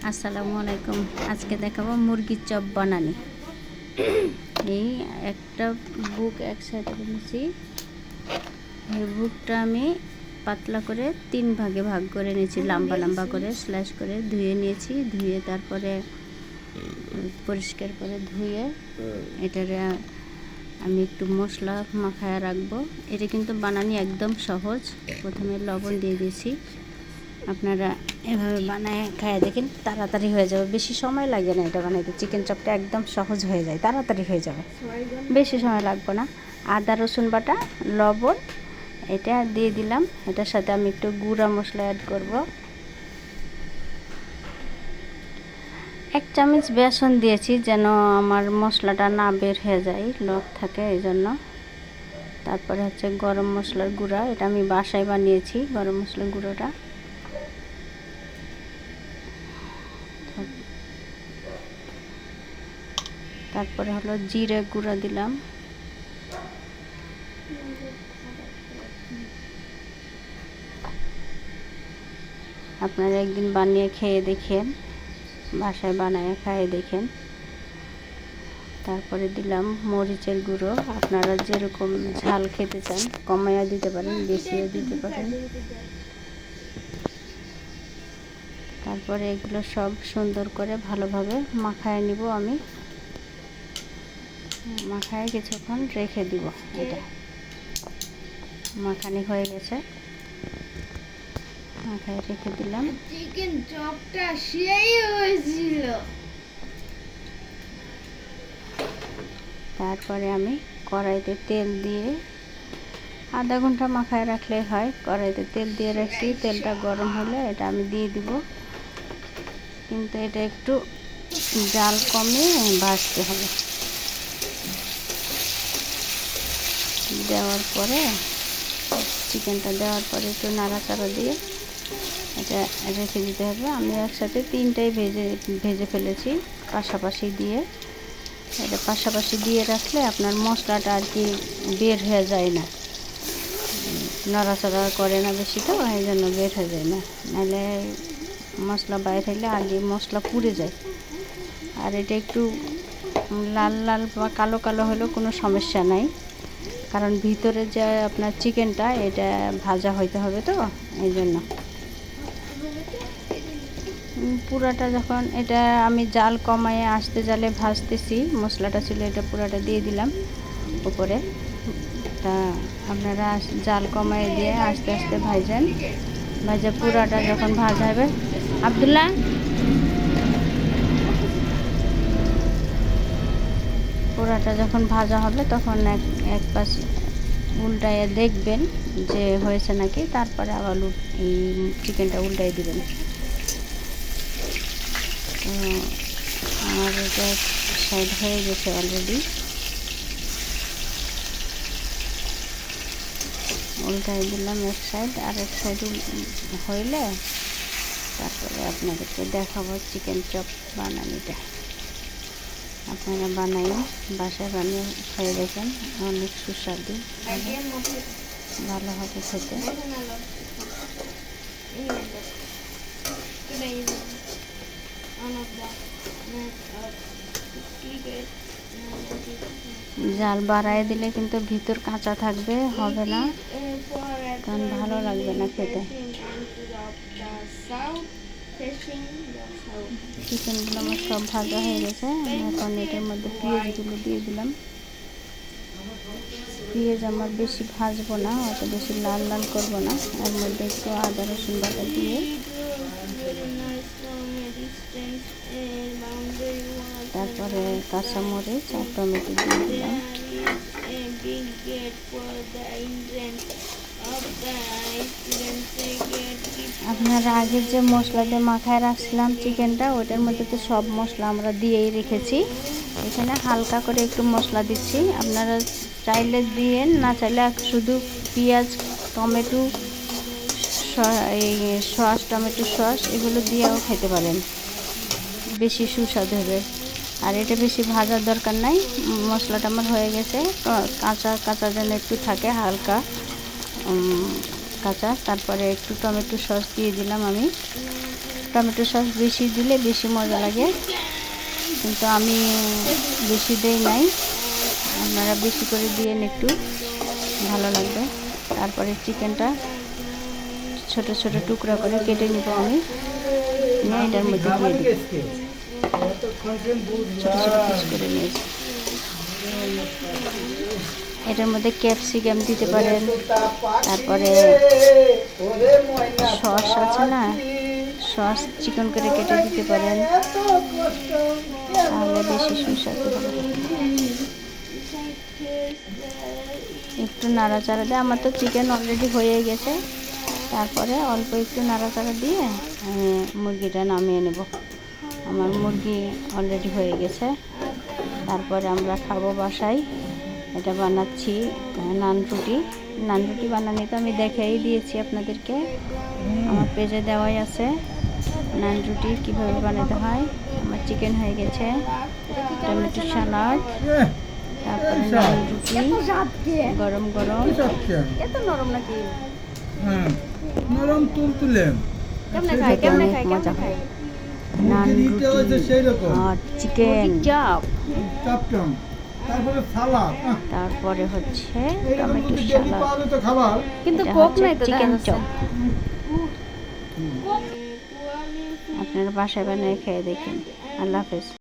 আসসালামু আলাইকুম। আজকে দেখাবো মুরগির চপ বানানি। এই একটা বুক একসাথে নিয়েছি। এই বুকটা আমি পাতলা করে 3 ভাগে ভাগ করে নিয়েছি, লম্বা লম্বা করে স্ল্যাশ করে ধুয়ে নিয়েছি। ধুয়ে তারপরে পরিষ্কার করে ধুয়ে এটারে আমি একটু মশলা মাখায় রাখবো। এটা কিন্তু বানানি একদম সহজ। প্রথমে লবণ দিয়ে দিয়েছি। আপনারা এভাবে বানায় খায় দেখেন, তাড়াতাড়ি হয়ে যাবে, বেশি সময় লাগে না এটা বানাইতে। চিকেন চপটা একদম সহজ হয়ে যায়, তাড়াতাড়ি হয়ে যাবে, বেশি সময় লাগবে না। আদা রসুন বাটা, লবণ এটা দিয়ে দিলাম। এটার সাথে আমি একটু গুঁড়া মশলা অ্যাড করব। 1 চামচ বেসন দিয়েছি যেন আমার মশলাটা না বের হয়ে যায়, লক থাকে এই জন্য। তারপরে হচ্ছে গরম মশলার গুঁড়া, এটা আমি বাসায় বানিয়েছি গরম মশলার গুঁড়োটা। তারপরে হলো জিরে গুঁড়া দিলাম। আপনারা একদিন বানিয়ে খেয়ে দেখেন, বাসায় বানিয়ে খাইয়ে দেখেন। তারপরে দিলাম মরিচের গুঁড়ো। আপনারা যেরকম ঝাল খেতে চান কমাইয়া দিতে পারেন, বেশিও দিতে পারেন। তারপরে এগুলো সব সুন্দর করে ভালোভাবে মাখায় নিব। আমি মাখায় কিছুক্ষণ রেখে দিব। এটা মাখানি হয়ে গেছে, মাখায় রেখে দিলাম। চিকেন চপটা সেই হয়েছিল। তারপরে আমি কড়াইতে তেল দিয়ে আধা ঘন্টা মাখায় রাখলে হয়। কড়াইতে তেল দিয়ে রাখছি, তেলটা গরম হলে এটা আমি দিয়ে দিব। কিন্তু এটা একটু জাল কমে ভাজতে হবে। দেওয়ার পরে চিকেনটা দেওয়ার পরে একটু নাড়াচাড়া দিয়ে এটা রেখে দিতে হবে। আমি একসাথে 3টাই ভেজে ফেলেছি পাশাপাশি দিয়ে। এটা পাশাপাশি দিয়ে রাখলে আপনার মশলাটা আর কি বের হয়ে যায় না, নড়াচড়া করে না বেশি, তো এই জন্য বের হয়ে যায় না। নাহলে মশলা বাইর হইলে আগে মশলা পুড়ে যায়। আর এটা একটু লাল লাল বা কালো কালো হলেও কোনো সমস্যা নাই, কারণ ভিতরে যে আপনার চিকেনটা এটা ভাজা হইতে হবে, তো এই জন্য। পুরাটা যখন এটা আমি জাল কমায়ে আস্তে জালে ভাজতেছি, মশলাটা ছিল এটা পুরাটা দিয়ে দিলাম উপরে। তা আপনারা জাল কমায়ে দিয়ে আস্তে আস্তে ভাজেন। ভাজা পুরাটা যখন ভাজা হবে, আব্দুল্লাহ পুরাটা যখন ভাজা হবে তখন এক পাশ উল্টায় দেখবেন যে হয়েছে নাকি। তারপরে আবার এই চিকেনটা উল্টাই দিবেন। তো আমার এটা সাইড হয়ে গেছে অলরেডি। উল্টাই দিলাম এক সাইড, আর এক সাইড হইলে তারপরে আপনাদেরকে দেখাবো চিকেন চপ বানানিটা। আপনারা বানাইয়ে বাসায় বানিয়ে খেয়ে দেখেন, অনেক সুস্বাদু, ভালো হবে খেতে। জাল বাড়ায় দিলে কিন্তু ভিতর কাঁচা থাকবে, হবে না, কারণ ভালো লাগবে না খেতে। চিকেনগুলো আমার সব ভাজা হয়ে গেছে। এখন এটার মধ্যে পেঁয়াজগুলো দিয়ে দিলাম। পেঁয়াজ আমার বেশি ভাজবো না, অত বেশি লাল লাল করবো না। এর মধ্যে একটু আদা রসুন বাটা দিয়ে তারপরে কাঁচামরিচ আর টমেটো দিয়ে দিলাম। আপনারা আগের যে মশলা দিয়ে মাখায় রাখছিলাম চিকেনটা, ওটার মধ্যে তো সব মশলা আমরা দিয়েই রেখেছি। এখানে হালকা করে একটু মশলা দিচ্ছি। আপনারা চাইলে দিয়েন, না চাইলে শুধু পেঁয়াজ, টমেটো, এই সস, টমেটো সস এগুলো দিয়েও খেতে পারেন, বেশি সুস্বাদু হবে। আর এটা বেশি ভাজার দরকার নাই। মশলাটা আমার হয়ে গেছে, কাঁচা কাঁচা যেন একটু থাকে, হালকা কাঁচা। তারপরে একটু টমেটো সস দিয়ে দিলাম আমি। টমেটো সস বেশি দিলে বেশি মজা লাগে, কিন্তু আমি বেশি দেই নাই। আপনারা বেশি করে দিয়েন, একটু ভালো লাগবে। তারপরে চিকেনটা ছোট ছোট টুকরা করে কেটে নিব আমি, নিয়ে এটার মধ্যে দিয়ে দিব। ছোট ছোট পিস করে নিয়েছি। এটার মধ্যে ক্যাপসিকাম দিতে পারেন, তারপরে সস আছে না, সস চিকন করে কেটে দিতে পারেন, তাহলে বেশি সুস্বাদু হবে। একটু নাড়াচাড়া দিয়ে, আমার তো চিকেন অলরেডি হয়ে গেছে, তারপরে অল্প একটু নাড়াচাড়া দিয়ে আমি মুরগিটা নামিয়ে নেব। আমার মুরগি অলরেডি হয়ে গেছে। তারপরে আমরা খাবো বাসায়। এটা বানাচ্ছি নান রুটি। নান রুটি বানানি তো আমি দেখাই দিয়েছি আপনাদেরকে, আমার পেজে দেওয়াই আছে নান রুটি কীভাবে বানাতে হয়। আমার চিকেন হয়ে গেছে, টমেটো সালাড, তারপরে নান রুটি গরম গরম। এত নরম নাকি? নরম তুলতুলে মজা হয়। নান রুটি আর চিকেন চাপ, তারপরে সালাদ, তারপরে হচ্ছে এরকম টমেটো যদি সালাদ, পাওয়া যেত খাবার। কিন্তু এটা কোক হচ্ছে নাই তো, চিকেন দেখা চপ। যাচ্ছে। আপনারা বাসায় বানিয়ে খেয়ে দেখেন। আল্লাহ হাফেজ।